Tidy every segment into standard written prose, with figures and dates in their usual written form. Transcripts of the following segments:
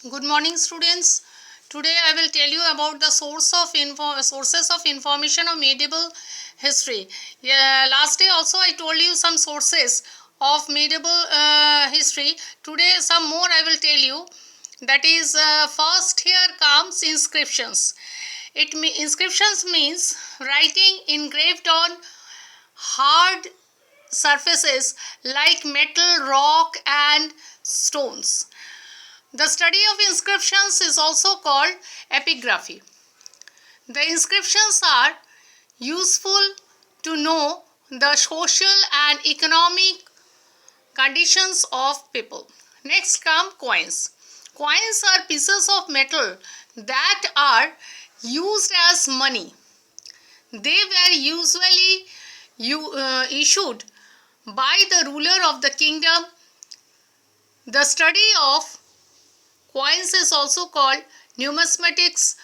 Good morning, students. Today I will tell you about the sources of information of medieval history. Last day also I told you some sources of medieval history. Today some more I will tell you. That is, first here comes inscriptions. Inscriptions means writing engraved on hard surfaces like metal, rock, and stones. The study of inscriptions is also called epigraphy. The inscriptions are useful to know the social and economic conditions of people. Next come coins. Coins are pieces of metal that are used as money. They were usually issued by the ruler of the kingdom. The study of coins is also called numismatics.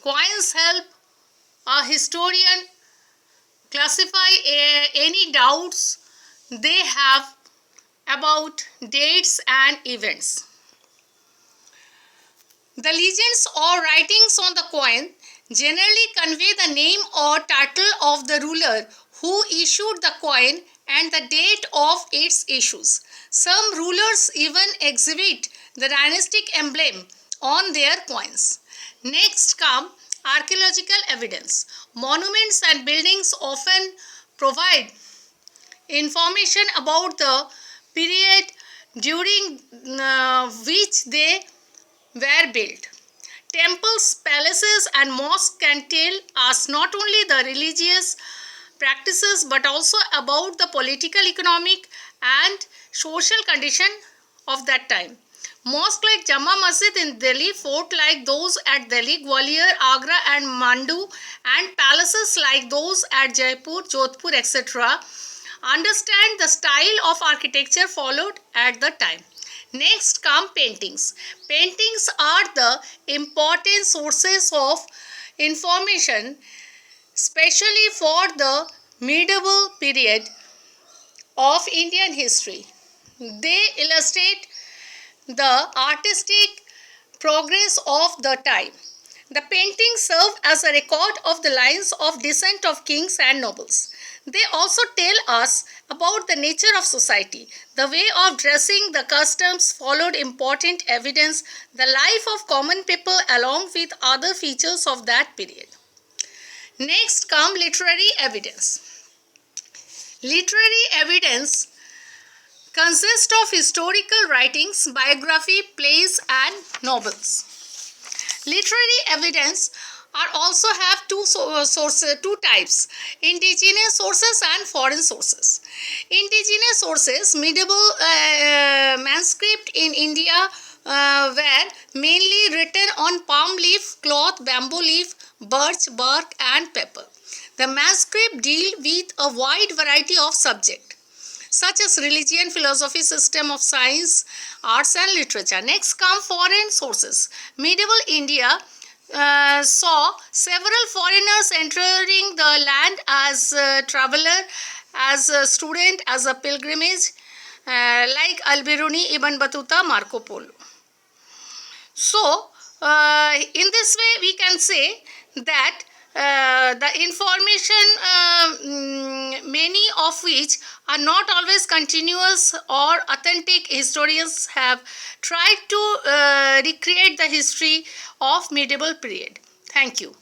Coins help a historian classify any doubts they have about dates and events. The legends or writings on the coin generally convey the name or title of the ruler who issued the coin and the date of its issues. Some rulers even exhibit the dynastic emblem on their coins. Next come archaeological evidence. Monuments and buildings often provide information about the period during which they were built. Temples, palaces, and mosques can tell us not only the religious practices but also about the political, economic, and social condition of that time. Mosques like Jama Masjid in Delhi, fort like those at Delhi, Gwalior, Agra, and Mandu, and palaces like those at Jaipur, Jodhpur, etc., understand the style of architecture followed at the time. Next come paintings. Paintings are the important sources of information, especially for the medieval period of Indian history. They illustrate the artistic progress of the time. The paintings serve as a record of the lines of descent of kings and nobles. They also tell us about the nature of society, the way of dressing, the customs followed important evidence, the life of common people along with other features of that period. Next come literary evidence. Literary evidence consists of historical writings, biography, plays, and novels. Literary evidence are also have two types: indigenous sources and foreign sources. Indigenous sources, medieval manuscript in India were mainly written on palm leaf, cloth, bamboo leaf, birch bark, and paper. The manuscript deal with a wide variety of subjects such as religion, philosophy, system of science, arts, and literature. Next come foreign sources. Medieval India saw several foreigners entering the land as a traveler, as a student, as a pilgrimage, like Al-Biruni, Ibn Battuta, Marco Polo. So, in this way, we can say that the information, many of which are not always continuous or authentic, historians have tried to recreate the history of medieval period. Thank you.